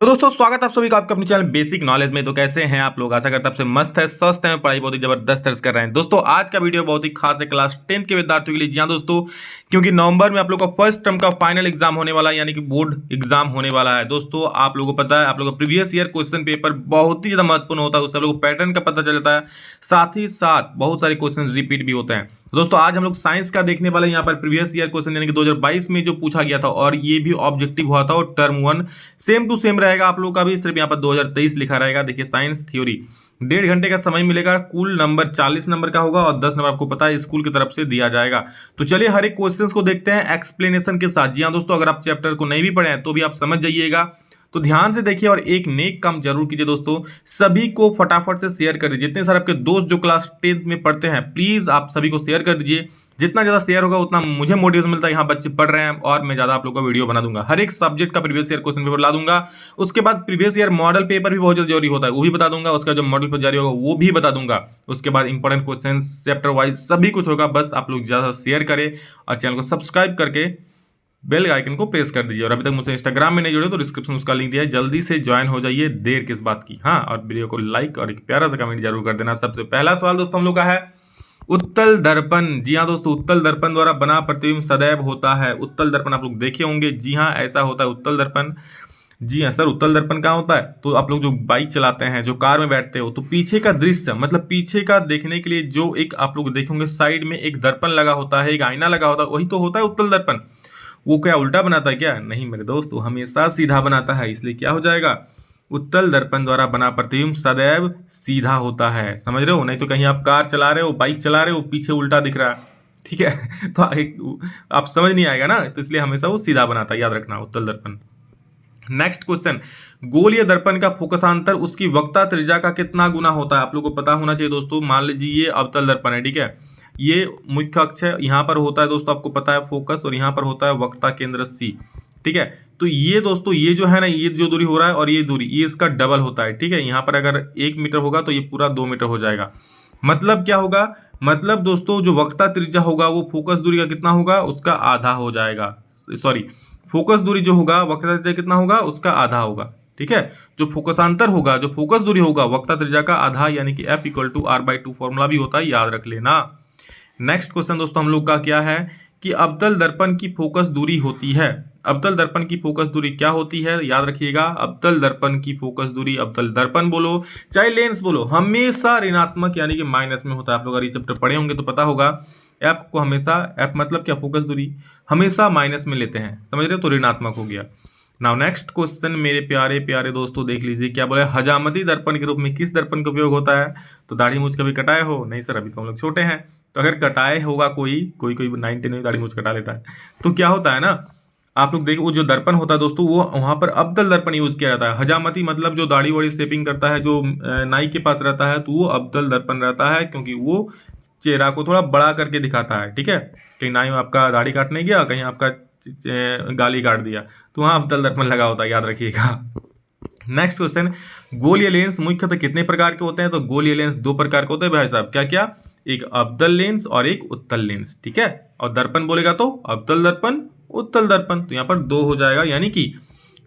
तो दोस्तों स्वागत है आप सभी का आपके अपने चैनल बेसिक नॉलेज में। तो कैसे हैं आप लोग? आशा करता आपसे मस्त है, स्वस्थ हैं, पढ़ाई बहुत ही जबरदस्त तरह से कर रहे हैं। दोस्तों आज का वीडियो बहुत ही खास है क्लास 10 के विद्यार्थियों के लिए। जी हाँ दोस्तों, क्योंकि नवंबर में आप लोग का फर्स्ट टर्म का फाइनल एग्जाम होने वाला है, यानी कि बोर्ड एग्जाम होने वाला है। दोस्तों आप लोगों को पता है, आप लोग का प्रीवियस ईयर क्वेश्चन पेपर बहुत ही ज्यादा महत्वपूर्ण होता है, उससे आप लोग को पैटर्न का पता चलता है, साथ ही साथ बहुत सारे क्वेश्चन रिपीट भी होते हैं। दोस्तों आज हम लोग साइंस का देखने वाले यहाँ पर प्रीवियस ईयर क्वेश्चन यानी कि 2022 में जो पूछा गया था, और ये भी ऑब्जेक्टिव हुआ था, और टर्म 1 सेम टू सेम रहेगा आप लोग का भी, सिर्फ यहाँ पर 2023 लिखा रहेगा। देखिए साइंस थ्योरी 1.5 घंटे का समय मिलेगा, कुल नंबर 40 नंबर का होगा, और 10 नंबर आपको पता है स्कूल की तरफ से दिया जाएगा। तो चलिए हर एक क्वेश्चन को देखते हैं एक्सप्लेनेशन के साथ। जी हाँ दोस्तों, अगर आप चैप्टर को नहीं भी पढ़े हैं तो भी आप समझ जाइएगा, तो ध्यान से देखिए और एक नेक काम जरूर कीजिए दोस्तों, सभी को फटाफट से शेयर कर दीजिए। जितने सारे आपके दोस्त जो क्लास 10 में पढ़ते हैं, प्लीज आप सभी को शेयर कर दीजिए। जितना ज्यादा शेयर होगा उतना मुझे मोटिवेशन मिलता है, यहाँ बच्चे पढ़ रहे हैं, और मैं ज्यादा आप लोगों का वीडियो बना दूंगा। हर एक सब्जेक्ट का प्रीवियस ईयर क्वेश्चन पेपर ला दूंगा। उसके बाद प्रीवियस ईयर मॉडल पेपर भी बहुत जरूरी होता है, वो भी बता दूंगा। उसका जो मॉडल पेपर जारी होगा वो भी बता दूंगा। उसके बाद इंपॉर्टेंट क्वेश्चन चैप्टर वाइज सभी कुछ होगा। बस आप लोग ज्यादा शेयर करें और चैनल को सब्सक्राइब करके बेल आइकन को प्रेस कर दीजिए। और अभी तक मुझसे इंस्टाग्राम में नहीं जुड़े तो डिस्क्रिप्शन उसका लिंक दिया है, जल्दी से ज्वाइन हो जाइए, देर किस बात की। हाँ, और वीडियो को लाइक और एक प्यारा सा कमेंट जरूर कर देना। सबसे पहला सवाल दोस्तों हम लोग का है उत्तल दर्पण। जी हाँ दोस्तों, उत्तल दर्पण द्वारा बना प्रतिबिंब सदैव होता है। उत्तल दर्पण आप लोग देखे होंगे, जी हाँ ऐसा होता है उत्तल दर्पण। जी हाँ सर, उत्तल दर्पण कहाँ होता है? तो आप लोग जो बाइक चलाते हैं, जो कार में बैठते हो, तो पीछे का दृश्य मतलब पीछे का देखने के लिए जो एक आप लोग देखेंगे साइड में एक दर्पण लगा होता है, एक आईना लगा होता है, वही तो होता है उत्तल दर्पण। वो क्या उल्टा बनाता है क्या? नहीं मेरे दोस्त, वो हमेशा सीधा बनाता है, इसलिए क्या हो जाएगा, उत्तल दर्पन द्वारा बना प्रतिबिंब सदैव सीधा होता है। समझ रहे हो? नहीं तो कहीं आप कार चला रहे हो, बाइक चला रहे हो, पीछे उल्टा दिख रहा है, ठीक है तो आप समझ नहीं आएगा ना, तो इसलिए हमेशा वो सीधा बनाता है, याद रखना उत्तल दर्पण। नेक्स्ट क्वेश्चन, गोलीय दर्पण का फोकसांतर उसकी वक्रता त्रिज्या का कितना गुना होता है? आप लोगों को पता होना चाहिए दोस्तों। मान लीजिए ये अवतल दर्पण है, ठीक है, ये मुख्य अक्ष है, यहाँ पर होता है दोस्तों आपको पता है फोकस, और यहाँ पर होता है वक्रता केंद्र सी, ठीक है। तो ये दोस्तों ये जो है ना, ये जो दूरी हो रहा है और ये दूरी, ये इसका डबल होता है, ठीक है। यहाँ पर अगर 1 मीटर होगा तो ये पूरा 2 मीटर हो जाएगा। मतलब क्या होगा? मतलब दोस्तों जो वक्रता त्रिज्या होगा वो फोकस दूरी का कितना होगा, उसका आधा हो जाएगा। सॉरी, फोकस दूरी जो होगा वक्रता त्रिज्या कितना होगा, उसका आधा होगा, ठीक है। जो फोकसांतर होगा, जो फोकस दूरी होगा वक्रता त्रिज्या का आधा, यानी कि F = R/2 फॉर्मूला भी होता है, याद रख लेना। नेक्स्ट क्वेश्चन दोस्तों हम लोग का क्या है कि अवतल दर्पण की फोकस दूरी होती है। अवतल दर्पण की फोकस दूरी क्या होती है? याद रखिएगा, अवतल दर्पण की फोकस दूरी, अवतल दर्पण बोलो चाहे लेंस बोलो, हमेशा ऋणात्मक यानी कि माइनस में होता है। आप लोग अगर ये चैप्टर पढ़े होंगे तो पता होगा, एफ को हमेशा, एफ मतलब क्या, फोकस दूरी, हमेशा माइनस में लेते हैं, समझ रहे हो, तो ऋणात्मक हो गया। नाउ नेक्स्ट क्वेश्चन मेरे प्यारे प्यारे दोस्तों देख लीजिए, क्या बोले, हजामती दर्पण के रूप में किस दर्पण का उपयोग होता है? तो दाढ़ी मूछ कभी कटाए हो? नहीं सर, अभी तो हम लोग छोटे हैं। तो अगर कटाए होगा कोई 9-10 में दाढ़ी मूछ कटा लेता है, तो क्या होता है ना, आप लोग देखो वो जो दर्पण होता है दोस्तों, वो वहां पर अवतल दर्पण यूज किया जाता है। हजामती मतलब जो दाढ़ी वाड़ी शेपिंग करता है, जो नाई के पास रहता है, तो वो अवतल दर्पण रहता है, क्योंकि वो चेहरा को थोड़ा बड़ा करके दिखाता है, ठीक है। कहीं नाई में आपका दाढ़ी काटने गया, कहीं आपका गाली काट दिया, तो वहां अवतल दर्पण लगा होता है, याद रखिएगा। नेक्स्ट क्वेश्चन, गोलीय लेंस मुख्यतः कितने प्रकार के होते हैं? तो गोलीय लेंस 2 प्रकार के होते हैं भाई साहब, क्या क्या? एक अवतल लेंस और एक उत्तल लेंस, ठीक है। और दर्पण बोलेगा तो अवतल दर्पण, उत्तल दर्पण, तो यहाँ पर 2 हो जाएगा, यानी कि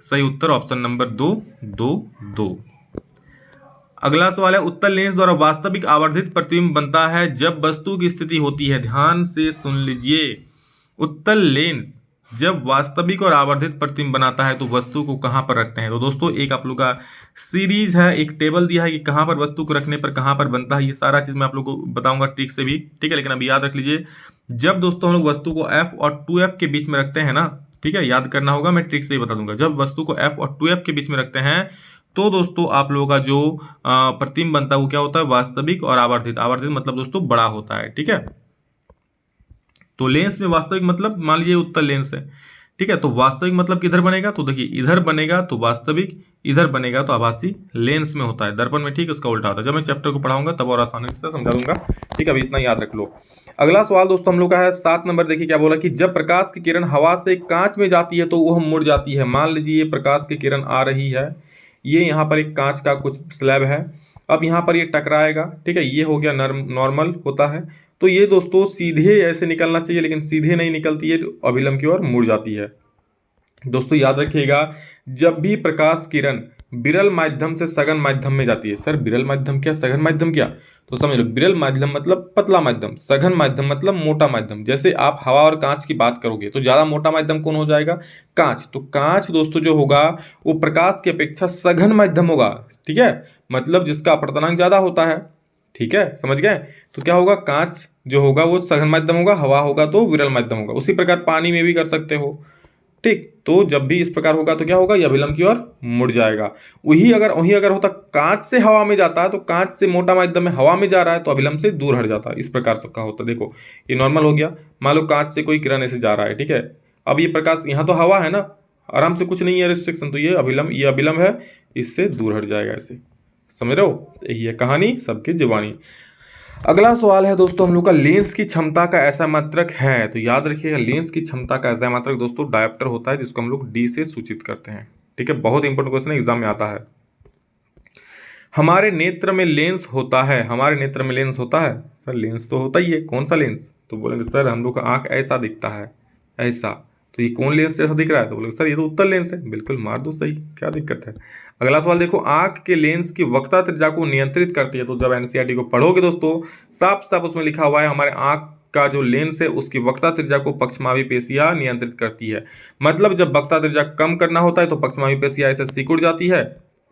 सही उत्तर ऑप्शन नंबर 2, 2, 2। अगला सवाल है, उत्तल लेंस द्वारा वास्तविक आवर्धित प्रतिबिंब बनता है जब वस्तु की स्थिति होती है। ध्यान से सुन लीजिए, उत्तल लेंस जब वास्तविक और आवर्धित प्रतिबिंब बनाता है तो वस्तु को कहां पर रखते हैं? तो दोस्तों एक आप लोग का सीरीज है, एक टेबल दिया है कि कहां पर वस्तु को रखने पर कहां पर बनता है। ये सारा चीज मैं आप लोग को बताऊंगा ट्रिक से भी, ठीक है। लेकिन अभी याद रख लीजिए, जब दोस्तों हम लोग वस्तु को F और 2F के बीच में रखते हैं ना, ठीक है, याद करना होगा, मैं ट्रिक से ही बता दूंगा। जब वस्तु को F और 2F के बीच में रखते हैं तो दोस्तों आप लोगों का जो प्रतिबिंब बनता है वो क्या होता है, वास्तविक और आवर्धित। आवर्धित मतलब दोस्तों बड़ा होता है, ठीक है। तो लेंस में वास्तविक मतलब, मान लीजिए उत्तल लेंस है, ठीक है, तो वास्तविक मतलब किधर बनेगा? तो देखिए इधर बनेगा तो वास्तविक, इधर बनेगा तो आभासी। लेंस में होता है, दर्पण में ठीक उसका उल्टा होता है। जब मैं चैप्टर को पढ़ाऊंगा तब और आसानी से समझा दूंगा, ठीक है, अभी इतना याद रख लो। अगला सवाल दोस्तों हम लोग का है 7 नंबर, देखिए क्या बोला कि जब प्रकाश की किरण हवा से कांच में जाती है तो वह मुड़ जाती है। मान लीजिए ये प्रकाश की किरण आ रही है, ये यहाँ पर एक कांच का कुछ स्लैब है, अब यहाँ पर ये टकराएगा, ठीक है, ये हो गया नॉर्मल होता है। तो ये दोस्तों सीधे ऐसे निकलना चाहिए, लेकिन सीधे नहीं निकलती है, अभिलंब की ओर मुड़ जाती है। दोस्तों याद रखिएगा, जब भी प्रकाश किरण विरल माध्यम से सघन माध्यम में जाती है, सर विरल माध्यम क्या, सघन माध्यम क्या, तो समझ लो विरल माध्यम मतलब पतला माध्यम, सघन माध्यम मतलब मोटा माध्यम। जैसे आप हवा और कांच की बात करोगे तो ज्यादा मोटा माध्यम कौन हो जाएगा, कांच। तो कांच दोस्तों जो होगा वो प्रकाश की अपेक्षा सघन माध्यम होगा, ठीक है, मतलब जिसका अपवर्तनांक ज्यादा होता है, ठीक है, समझ गए। तो क्या होगा, कांच जो होगा वो सघन माध्यम होगा, हवा होगा तो विरल माध्यम होगा। उसी प्रकार पानी में भी कर सकते हो, ठीक। तो जब भी इस प्रकार होगा तो क्या होगा, यह अभिलंब की ओर मुड़ जाएगा। वही अगर होता कांच से हवा में जाता है, तो कांच से मोटा माध्यम में हवा में जा रहा है तो अभिलंब से दूर हट जाता है, इस प्रकार सबका होता है। देखो ये नॉर्मल हो गया, मान लो कांच से कोई किरण ऐसे जा रहा है, ठीक है, अब ये प्रकाश यहाँ तो हवा है ना, आराम से कुछ नहीं है रिस्ट्रिक्शन, तो ये अभिलंब है, इससे दूर हट जाएगा ऐसे, समझ रहे हो। यही है कहानी सबकी जुबानी। अगला सवाल है दोस्तों हम लोग का, लेंस की क्षमता का ऐसा मात्रक है, तो याद रखिएगा लेंस की क्षमता का ऐसा मात्रक दोस्तों डायोप्टर होता है, जिसको हम लोग डी से सूचित करते हैं, ठीक है, बहुत इंपॉर्टेंट क्वेश्चन एग्जाम में आता है। हमारे नेत्र में लेंस होता है, हमारे नेत्र में लेंस होता है, सर लेंस तो होता ही है, कौन सा लेंस, तो बोलेंगे सर हम लोग का आंख ऐसा दिखता है, ऐसा, तो ये कौन लेंस ऐसा दिख रहा है, तो बोलेंगे सर ये तो उत्तल लेंस है, बिल्कुल मार दो सही, क्या दिक्कत है। अगला सवाल देखो, आंख के लेंस की वक्रता त्रिज्या को नियंत्रित करती है, तो जब एनसीईआरटी को पढ़ोगे दोस्तों साफ साफ उसमें लिखा हुआ है हमारे आंख का जो लेंस है उसकी वक्रता त्रिज्या को पक्षमावी पेशियां नियंत्रित करती है। मतलब जब वक्रता त्रिज्या कम करना होता है तो पक्षमावी पेशियां ऐसे सिकुड़ जाती है,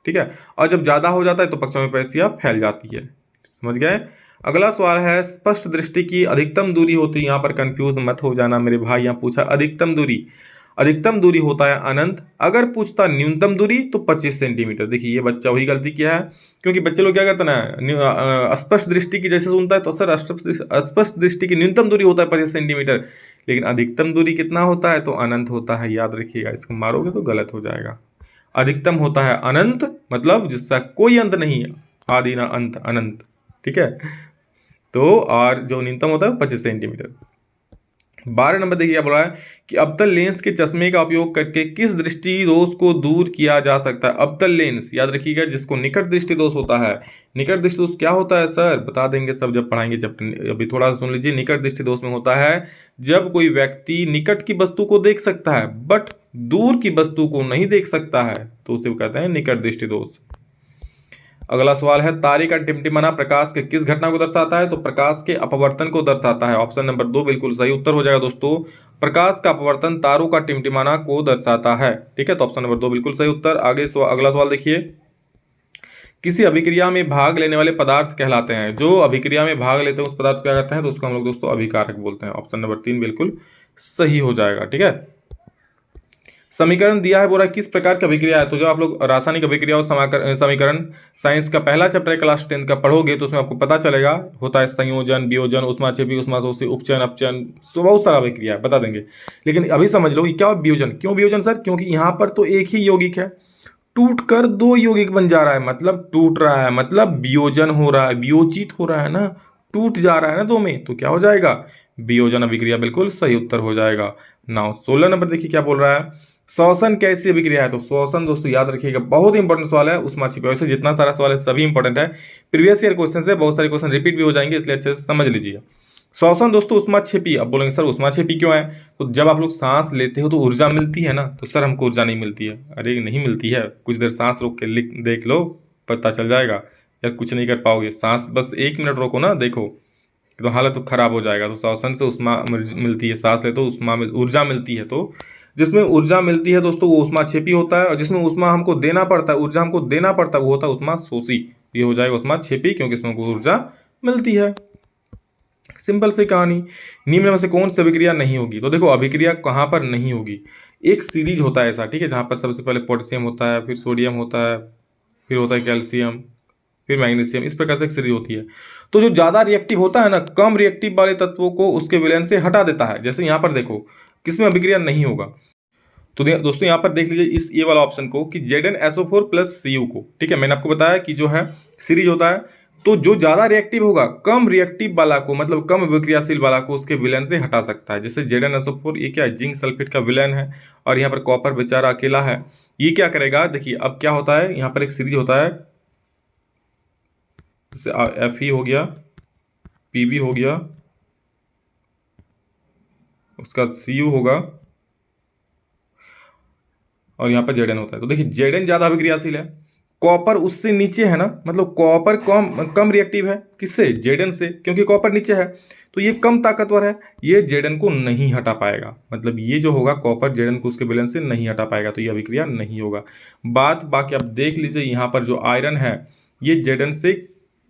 ठीक है, और जब ज्यादा हो जाता है तो पक्षमावी पेशियां फैल जाती है, समझ गए। अगला सवाल है, स्पष्ट दृष्टि की अधिकतम दूरी होती है, यहां पर कंफ्यूज मत हो जाना मेरे भाई, यहां पूछा अधिकतम दूरी, अधिकतम दूरी होता है अनंत, अगर पूछता न्यूनतम दूरी तो 25 सेंटीमीटर। देखिए ये बच्चा वही गलती किया है, क्योंकि बच्चे लोग क्या करते हैं ना, स्पष्ट दृष्टि की जैसे सुनता है तो सर स्पष्ट दृष्टि की न्यूनतम दूरी होता है 25 सेंटीमीटर, लेकिन अधिकतम दूरी कितना होता है, तो अनंत होता है, याद रखिएगा, इसको मारोगे तो गलत हो जाएगा। अधिकतम होता है अनंत, मतलब जिसका कोई अंत नहीं है, आदि ना अंत, अनंत, ठीक है। तो और जो न्यूनतम होता है 25 सेंटीमीटर। 12 नंबर देखिए क्या बोला है कि अवतल लेंस के चश्मे का उपयोग करके किस दृष्टि दोष को दूर किया जा सकता है। अवतल लेंस याद रखिएगा, जिसको निकट दृष्टि दोष होता है। निकट दृष्टि दोष क्या होता है सर, बता देंगे सब जब पढ़ाएंगे चैप्टर, अभी थोड़ा सा सुन लीजिए। निकट दृष्टि दोष में होता है जब कोई व्यक्ति निकट की वस्तु को देख सकता है बट दूर की वस्तु को नहीं देख सकता है, तो उसे कहते हैं निकट दृष्टि दोष। अगला सवाल है, तारे का टिमटिमाना प्रकाश के किस घटना को दर्शाता है, तो प्रकाश के अपवर्तन को दर्शाता है। ऑप्शन नंबर 2 बिल्कुल सही उत्तर हो जाएगा दोस्तों, प्रकाश का अपवर्तन तारों का टिमटिमाना को दर्शाता है, ठीक है, तो ऑप्शन नंबर 2 बिल्कुल सही उत्तर। अगला सवाल देखिए, किसी अभिक्रिया में भाग लेने वाले पदार्थ कहलाते हैं, जो अभिक्रिया में भाग लेते हैं उस पदार्थ को क्या कहते हैं, तो उसको हम लोग दोस्तों अभिकारक बोलते हैं। ऑप्शन नंबर 3 बिल्कुल सही हो जाएगा, ठीक है। समीकरण दिया है, बोला किस प्रकार की अभिक्रिया है, तो जो आप लोग रासायनिक अभिक्रिया और समीकरण साइंस का पहला चैप्टर क्लास 10 का पढ़ोगे तो उसमें आपको पता चलेगा, होता है संयोजन, वियोजन, उष्माक्षेपी, उष्माशोषी, उपचयन, अपचयन, बहुत सारा अभिक्रिया बता देंगे। लेकिन अभी समझ लो क्या वियोजन, क्यों वियोजन सर, क्योंकि यहाँ पर तो एक ही यौगिक है, टूट कर दो यौगिक बन जा रहा है, मतलब टूट रहा है, मतलब वियोजन हो रहा है, वियोजित हो रहा है ना, टूट जा रहा है ना दो में, तो क्या हो जाएगा, वियोजन अभिक्रिया, बिल्कुल सही उत्तर हो जाएगा। नाउ 16 नंबर देखिए क्या बोल रहा है, श्वसन कैसी अभिक्रिया है, तो श्वसन दोस्तों याद रखिएगा बहुत इंपॉर्टेंट सवाल है, उष्माक्षेपी। वैसे जितना सारा सवाल है सभी इंपॉर्टेंट है, प्रीवियस ईयर क्वेश्चन से बहुत सारे क्वेश्चन रिपीट भी हो जाएंगे, इसलिए अच्छे से समझ लीजिए। श्वसन दोस्तों उष्माक्षेपी, अब बोलेंगे सर उष्माक्षेपी क्यों है, तो जब आप लोग सांस लेते हो तो ऊर्जा मिलती है ना, तो सर हमको ऊर्जा नहीं मिलती है, अरे नहीं मिलती है, कुछ देर सांस रोक के लिख देख लो पता चल जाएगा, यार कुछ नहीं कर पाओगे, सांस बस 1 मिनट रोको ना, देखो तो हालत तो खराब हो जाएगा। तो श्वसन से उष्मा मिलती है, सांस ले तो ऊर्जा मिलती है, तो जिसमें ऊर्जा मिलती है दोस्तों वो उष्माक्षेपी होता है, और जिसमें उष्मा हमको देना पड़ता है, ऊर्जा हमको देना पड़ता है, वो होता है उष्माशोषी, ये हो जाएगा उष्माक्षेपी, क्योंकि इसमें हमको ऊर्जा मिलती है। सिंपल सी कहानी। निम्न में से कौन सी अभिक्रिया नहीं होगी, तो देखो अभिक्रिया कहाँ पर नहीं होगी, एक सीरीज होता है ऐसा, ठीक है, जहाँ पर सबसे पहले पोटेशियम होता है, फिर सोडियम होता है, फिर होता है कैल्शियम, फिर मैग्नीशियम, इस प्रकार से एक सीरीज होती है। तो जो ज्यादा रिएक्टिव होता है ना, कम रिएक्टिव वाले तत्वों को उसके विलयन से हटा देता है। जैसे यहाँ पर देखो किसमें अभिक्रिया नहीं होगा, तो दोस्तों यहाँ पर देख लीजिए इस ये वाला ऑप्शन को कि ZnSO4 प्लस Cu को, ठीक है, मैंने आपको बताया कि जो है सीरीज होता है, तो जो ज्यादा रिएक्टिव होगा कम रिएक्टिव वाला को, मतलब कम अभिक्रियाशील वाला को उसके विलयन से हटा सकता है। जैसे ZnSO4 ये क्या है, जिंक सल्फेट का विलयन है, और यहाँ पर कॉपर बेचारा अकेला है, ये क्या करेगा, देखिए अब क्या होता है, यहाँ पर एक सीरीज होता है, जैसे Fe हो गया, Pb हो गया, उसका Cu होगा, और यहाँ पर जेडन होता है। तो देखिए जेडन ज़्यादा अभिक्रियाशील है, कॉपर उससे नीचे है ना, मतलब कॉपर कम कम रिएक्टिव है किससे, जेडन से, क्योंकि कॉपर नीचे है तो ये कम ताकतवर है, ये जेडन को नहीं हटा पाएगा। मतलब ये जो होगा कॉपर जेडन को उसके बैलेंस से नहीं हटा पाएगा, तो ये अभिक्रिया नहीं होगा। बाकी आप देख लीजिए यहाँ पर जो आयरन है ये जेडन से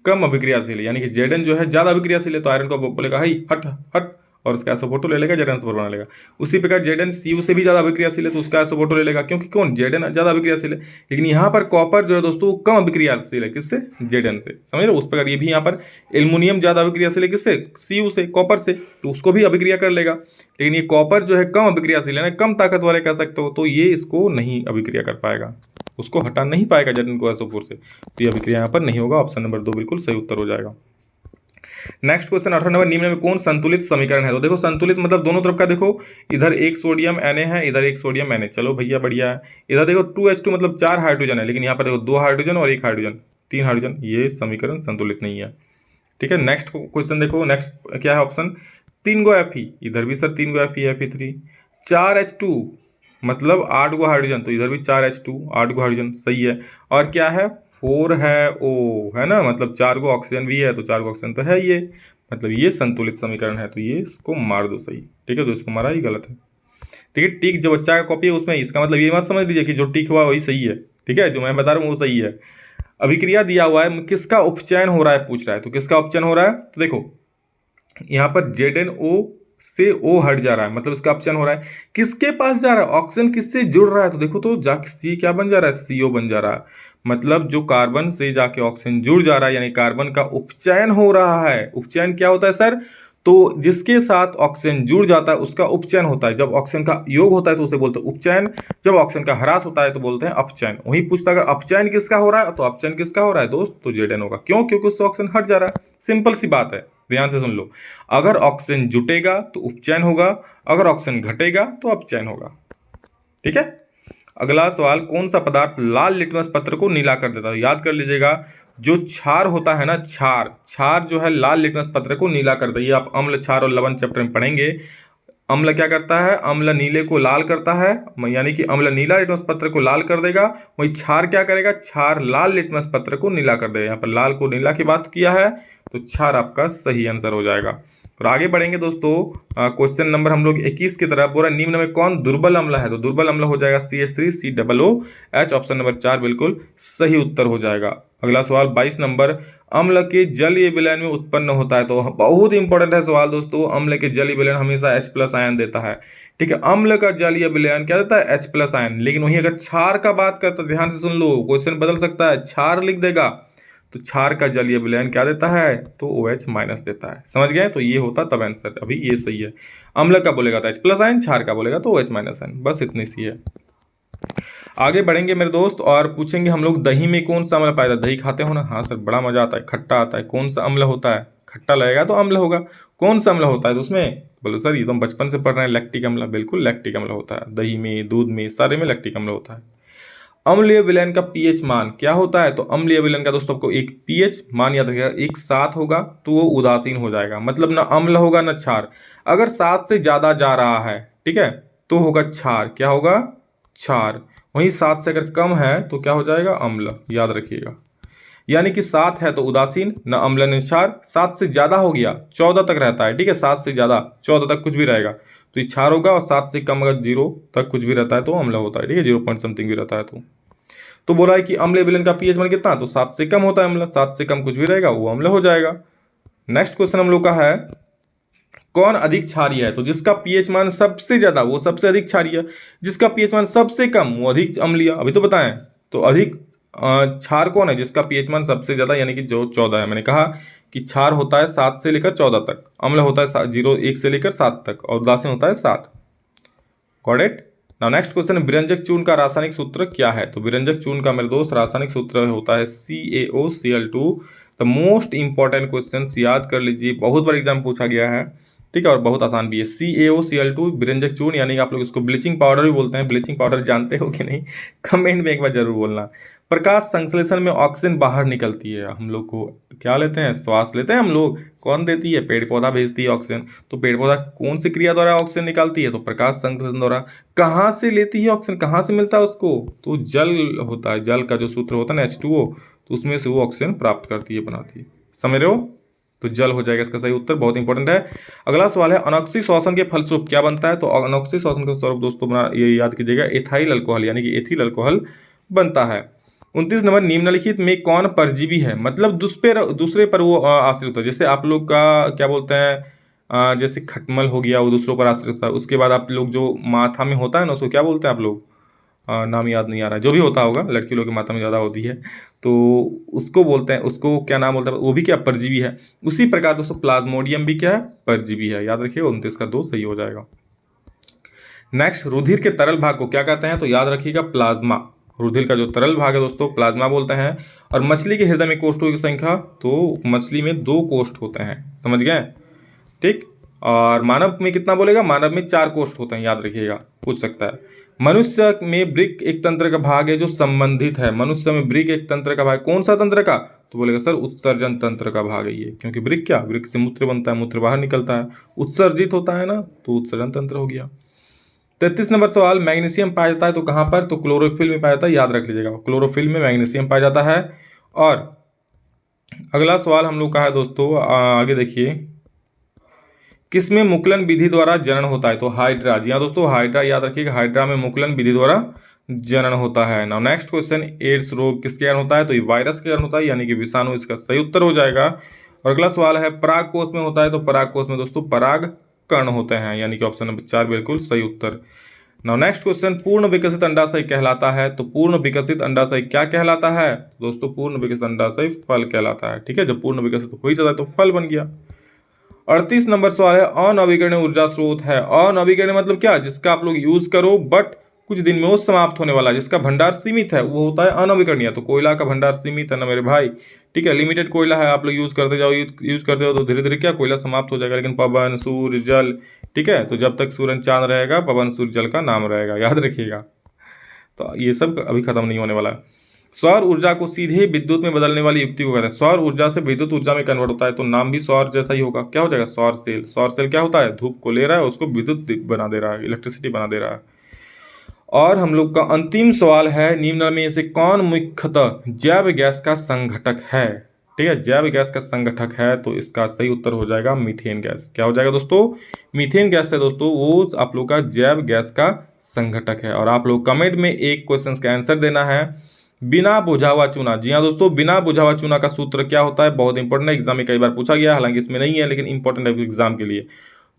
कम अभिक्रियाशील है, यानी कि जेडन जो है ज़्यादा अभिक्रियाशील है, तो आयरन को बोलेगा हाई हट हट, और उसका एसो4 ले लेगा, जेडन बना लेगा। उसी प्रकार जेडन सीयू से भी ज़्यादा अभिक्रियाशील है तो उसका एसो4 ले लेगा, क्योंकि कौन, जेडन ज़्यादा अभिक्रियाशील है। लेकिन यहाँ पर कॉपर जो है दोस्तों वो कम अभिक्रियाशील है, किससे, जेडन से, समझ रहे हो। उस प्रकार ये भी यहाँ पर एल्युमिनियम ज़्यादा अभिक्रियाशील है, किससे, सीयू से, कॉपर से, तो उसको भी अभिक्रिया कर लेगा। लेकिन ये कॉपर जो है कम अभिक्रियाशील है ना, कम ताकतवर है कह सकते हो, तो ये इसको नहीं अभिक्रिया कर पाएगा, उसको हटा नहीं पाएगा जेडन को एसो4 से, तो ये अभिक्रिया यहाँ पर नहीं होगा। ऑप्शन नंबर 2 बिल्कुल सही उत्तर हो जाएगा। नेक्स्ट क्वेश्चन 18 नंबर, निम्न में कौन संतुलित समीकरण है। तो देखो संतुलित मतलब दोनों तरफ का देखो, इधर एक सोडियम Na है, इधर एक सोडियम Na, चलो भैया बढ़िया है। इधर देखो 2H2 मतलब 4 हाइड्रोजन है, लेकिन यहाँ पर देखो 2 हाइड्रोजन और 1 हाइड्रोजन, 3 हाइड्रोजन, ये समीकरण संतुलित नहीं है। ठीक है, नेक्स्ट क्वेश्चन देखो, नेक्स्ट क्या है ऑप्शन, 3 गो Fe, इधर भी सर 3 गो Fe, Fe3, 4H2 मतलब 8 गो हाइड्रोजन, तो इधर भी 4H2 8 गो हाइड्रोजन, सही है। और क्या है, 4 है O, है ना, मतलब 4 गो ऑक्सीजन भी है, तो 4 गो ऑक्सीजन तो है ये, मतलब ये संतुलित समीकरण है, तो ये इसको मार दो सही। ठीक है, तो इसको मारा ही गलत है। ठीक है, टिक जो बच्चा का कॉपी है उसमें, इसका मतलब ये मत समझ लीजिए कि जो टिक हुआ वही सही है। ठीक है, जो मैं बता रहा हूँ वो सही है। अभिक्रिया दिया हुआ है, किसका उपचयन हो रहा है पूछ रहा है, तो किसका उपचयन हो रहा है, तो देखो यहाँ पर ZnO से O हट जा रहा है, मतलब इसका अपचयन हो रहा है, किसके पास जा रहा है, ऑक्सीजन किससे जुड़ रहा है, तो देखो तो जाके C क्या बन जा रहा है, CO बन जा रहा है। मतलब जो कार्बन से जाके ऑक्सीजन जुड़ जा रहा है, यानी कार्बन का उपचयन हो रहा है। उपचयन क्या होता है सर, तो जिसके साथ ऑक्सीजन जुड़ जाता है उसका उपचयन होता है। जब ऑक्सीजन का योग होता है तो उसे बोलते हैं उपचयन, जब ऑक्सीजन का ह्रास होता है तो बोलते हैं अपचयन। वही पूछता अगर अपचयन किसका हो रहा है, तो अपचयन किसका हो रहा है दोस्त, तो जेडन होगा। क्यों, क्योंकि उससे ऑक्सीजन हट जा रहा है, सिंपल सी बात है, ध्यान से सुन लो। अगर ऑक्सीजन जुटेगा तो उपचयन होगा, अगर ऑक्सीजन घटेगा तो अपचयन होगा। ठीक है, अगला सवाल, कौन सा पदार्थ लाल लिटमस पत्र को नीला कर देता है। याद कर लीजिएगा, जो क्षार होता है ना, क्षार जो है लाल लिटमस पत्र को नीला कर देता है। आप अम्ल, क्षार और लवण चैप्टर में पढ़ेंगे। अम्ल क्या करता है, अम्ल नीले को लाल करता है, यानी कि अम्ल नीला लिटमस पत्र को लाल कर देगा। वही क्षार क्या करेगा, क्षार लाल लिटमस पत्र को नीला कर देगा। यहाँ पर लाल को नीला की बात किया है, तो क्षार आपका सही आंसर हो जाएगा। और आगे बढ़ेंगे दोस्तों, क्वेश्चन नंबर हम लोग 21 की तरफ। बोला निम्न में कौन दुर्बल अम्ल है, तो दुर्बल अम्ल हो जाएगा CH3COOH, ऑप्शन नंबर 4 बिल्कुल सही उत्तर हो जाएगा। अगला सवाल 22 नंबर, अम्ल के जलीय विलयन में उत्पन्न होता है। तो बहुत इंपॉर्टेंट है सवाल दोस्तों, अम्ल के जलीय विलयन हमेशा H+ आयन देता है। ठीक है, अम्ल का जलीय विलयन क्या देता है, H+ आयन। लेकिन वहीं अगर क्षार का बात करता है, ध्यान से सुन लो, क्वेश्चन बदल सकता है, क्षार लिख देगा तो क्षार का जलीय विलयन क्या देता है, तो OH- देता है। समझ गए, तो ये होता तब आंसर, अभी ये सही है। अम्ल का बोलेगा तो H+ आयन, क्षार का बोलेगा तो OH- आयन, बस इतनी सी है। आगे बढ़ेंगे मेरे दोस्त और पूछेंगे हम लोग, दही में कौन सा अम्ल पाया जाता है। दही खाते हो ना, हाँ सर बड़ा मजा आता है, खट्टा आता है, कौन सा अम्ल होता है, खट्टा लगेगा तो अम्ल होगा। कौन सा अम्ल होता है तो उसमें, बोलो सर ये तो हम बचपन से पढ़ रहे हैं, लैक्टिक अम्ल, बिल्कुल लैक्टिक अम्ल होता है। दही में, दूध में, सारे में लैक्टिक अम्ल होता है। अम्लीय विलयन का पीएच मान क्या होता है, तो अम्लीय विलयन का दोस्तों आपको एक पीएच मान याद रखिएगा, एक 7 होगा तो वो उदासीन हो जाएगा, मतलब ना अम्ल होगा ना क्षार। अगर 7 से ज्यादा जा रहा है, ठीक है, तो होगा क्षार, क्या होगा, क्षार। वहीं 7 से अगर कम है तो क्या हो जाएगा, अम्ल, याद रखिएगा। यानी कि 7 है तो उदासीन, न अम्ल न क्षार। 7 से ज्यादा हो गया, 14 तक रहता है, ठीक है, 7 से ज्यादा 14 तक कुछ भी रहेगा तो ये क्षार होगा, और 7 से कम अगर 0 तक कुछ भी रहता है तो अम्ल होता है, ठीक है, 0 पॉइंट समथिंग भी रहता है तो बोला है कि अम्लीय विलयन का पीएच मान कितना, तो 7 से कम होता है अम्ल, 7 से कम कुछ भी रहेगा वो अम्ल हो जाएगा। नेक्स्ट क्वेश्चन हम लोग का है, कौन अधिक क्षारीय है, तो जिसका पीएच मान सबसे ज्यादा वो सबसे अधिक क्षारीय, जिसका पीएच मान सबसे कम वो अधिक अम्लीय। अभी तो बताएं, तो अधिक क्षार कौन है, जिसका पीएच मान सबसे ज्यादा, यानी कि जो 14 है। मैंने कहा कि क्षार होता है 7 से लेकर 14 तक, अम्ल होता है 1 से लेकर 7 तक, और उदासीन होता है 7। Got it. Now next question, विरंजक चूर्ण का रासायनिक सूत्र क्या है, तो विरंजक चूर्ण का मेरे दोस्त रासायनिक सूत्र होता है CaOCl2। The most important question याद कर लीजिए, बहुत बार एग्जाम पूछा गया है, ठीक है, और बहुत आसान भी है। CaOCl2 विरंजक चूर्ण, यानी कि आप लोग इसको ब्लीचिंग पाउडर भी बोलते हैं। ब्लीचिंग पाउडर जानते हो कि नहीं, कमेंट में एक बार जरूर बोलना। प्रकाश संश्लेषण में ऑक्सीजन बाहर निकलती है, हम लोग को क्या लेते हैं, श्वास लेते हैं हम लोग, कौन देती है, पेड़ पौधा भेजती है ऑक्सीजन। तो पेड़ पौधा कौन सी क्रिया द्वारा ऑक्सीजन निकालती है, तो प्रकाश संश्लेषण द्वारा। कहाँ से लेती है ऑक्सीजन, कहाँ से मिलता है उसको, तो जल होता है, जल का जो सूत्र होता है ना H2O, तो उसमें से वो ऑक्सीजन प्राप्त करती है, बनाती है, समझ रहे हो। तो जल हो जाएगा इसका सही उत्तर, बहुत इंपॉर्टेंट है। अगला सवाल है अनॉक्सी श्वसन के फलस्वरूप क्या बनता है, तो अनॉक्सी श्वसन के स्वरूप दोस्तों बना ये याद कीजिएगा, एथाइल अल्कोहल यानी कि एथिल अल्कोहल बनता है। 29 नंबर, निम्नलिखित में कौन परजीवी है, मतलब दूसरे पर वो आश्रित हो, जैसे आप लोग का क्या बोलते हैं, जैसे खटमल हो गया, वो दूसरों पर आश्रित होता है। उसके बाद आप लोग जो माथा में होता है ना, उसको क्या बोलते हैं आप लोग, नाम याद नहीं आ रहा है, जो भी होता होगा, लड़की लोग की माता में ज़्यादा होती है, तो उसको बोलते हैं, उसको क्या नाम बोलता है, वो भी क्या परजीवी है। उसी प्रकार दोस्तों प्लाज्मोडियम भी क्या है, परजीवी है, याद रखिए। 29 का 2 सही हो जाएगा। नेक्स्ट, रुधिर के तरल भाग को क्या कहते हैं, तो याद रखिएगा प्लाज्मा। रुधिर का जो तरल भाग है दोस्तों प्लाज्मा बोलते हैं। और मछली के हृदय में कोष्ठों की संख्या, तो मछली में 2 कोष्ठ होते हैं, समझ गए, ठीक। और मानव में कितना बोलेगा, मानव में 4 कोष्ठ होते हैं, याद रखिएगा, पूछ सकता है। मनुष्य में वृक्क एक तंत्र का भाग है जो संबंधित है, मनुष्य में वृक्क एक तंत्र का भाग, कौन सा तंत्र का, तो बोलेगा सर उत्सर्जन तंत्र का भाग है ये, क्योंकि वृक्क क्या, वृक्क से मूत्र बनता है, मूत्र बाहर निकलता है, उत्सर्जित होता है ना, तो उत्सर्जन तंत्र हो गया। 33 नंबर सवाल, मैग्नीशियम पाया जाता है तो कहाँ पर, तो क्लोरोफिल में पाया जाता है, याद रख लीजिएगा, क्लोरोफिल में मैग्नीशियम पाया जाता है। और अगला सवाल हम लोग का है दोस्तों, आगे देखिए, किसमें मुकुलन विधि द्वारा जनन होता है, तो हाइड्रा, जी हाँ दोस्तों, हाइड्रा याद रखिएगा, हाइड्रा में मुकुलन विधि द्वारा जनन होता है। नाउ नेक्स्ट क्वेश्चन, एड्स रोग किसके कारण होता है, तो ये वायरस के कारण होता है, यानी कि विषाणु, इसका सही उत्तर हो जाएगा। और अगला सवाल है पराग कोष में होता है, तो पराग कोष में दोस्तों पराग कण होते हैं, यानी कि ऑप्शन नंबर 4 बिल्कुल सही उत्तर। नाउ नेक्स्ट क्वेश्चन, पूर्ण विकसित अंडाशय कहलाता है, तो पूर्ण विकसित अंडाशय क्या कहलाता है, दोस्तों पूर्ण विकसित अंडाशय फल कहलाता है, ठीक है, जब पूर्ण विकसित हो ही जाता है तो फल बन गया। 38 नंबर सवाल है अनवीकरणीय ऊर्जा स्रोत है, अनवीकरणीय मतलब क्या, जिसका आप लोग यूज करो बट कुछ दिन में वो समाप्त होने वाला है, जिसका भंडार सीमित है, वो होता है अनवीकरणीय। तो कोयला का भंडार सीमित है ना मेरे भाई, ठीक है, लिमिटेड कोयला है, आप लोग यूज करते जाओ, यूज करते हो तो धीरे धीरे क्या कोयला समाप्त हो जाएगा। लेकिन पवन सूर्य जल, ठीक है, तो जब तक सूरज चांद रहेगा पवन सूर्य जल का नाम रहेगा, याद रखिएगा। तो ये सब अभी खत्म नहीं होने वाला है। सौर ऊर्जा को सीधे विद्युत में बदलने वाली युक्ति को कहते हैं, सौर ऊर्जा से विद्युत ऊर्जा में कन्वर्ट होता है, तो नाम भी सौर जैसा ही होगा, क्या हो जाएगा, सौर सेल। सौर सेल क्या होता है, धूप को ले रहा है, उसको विद्युत बना दे रहा है, इलेक्ट्रिसिटी बना दे रहा है। और हम लोग का अंतिम सवाल है, निम्न में से कौन मुख्यतः जैव गैस का संघटक है, ठीक है, जैव गैस का संगठक है, तो इसका सही उत्तर हो जाएगा मीथेन गैस। क्या हो जाएगा दोस्तों, मीथेन गैस है दोस्तों, वो आप लोग का जैव गैस का संगठक है। और आप लोग कमेंट में एक क्वेश्चन का आंसर देना है, बिना बुझा हुआ चूना, जी हाँ दोस्तों, बिना बुझा हुआ चूना का सूत्र क्या होता है, बहुत इंपॉर्टेंट है, एग्जाम में कई बार पूछा गया, हालांकि इसमें नहीं है लेकिन इंपॉर्टेंट है एग्जाम के लिए।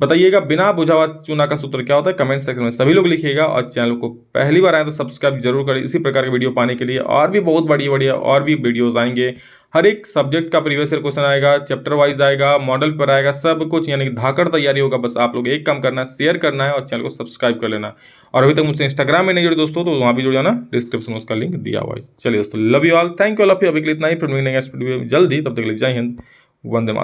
बताइएगा बिना बुझा हुआ चूना का सूत्र क्या होता है, कमेंट सेक्शन में सभी लोग लिखिएगा। और चैनल को पहली बार आए तो सब्सक्राइब जरूर करें, इसी प्रकार के वीडियो पाने के लिए। और भी बहुत बढ़िया और भी वीडियोस आएंगे, हर एक सब्जेक्ट का प्रीवियस ईयर क्वेश्चन आएगा, चैप्टर वाइज आएगा, मॉडल पर आएगा, सब कुछ, यानी कि धाकड़ तैयारी होगा। बस आप लोग एक काम करना है, शेयर करना है और चैनल को सब्सक्राइब कर लेना। और अभी तक मुझसे इंस्टाग्राम में नहीं जुड़े दोस्तों, तो वहाँ भी जुड़ जाना, डिस्क्रिप्शन में उसका लिंक दिया हुआ है। चलिए दोस्तों, love you all, thank you all of you. अभी के लिए इतना ही, फिर मिलेंगे नेक्स्ट वीडियो में जल्दी, तब तक के लिए जय हिंद, वंदे मातरम।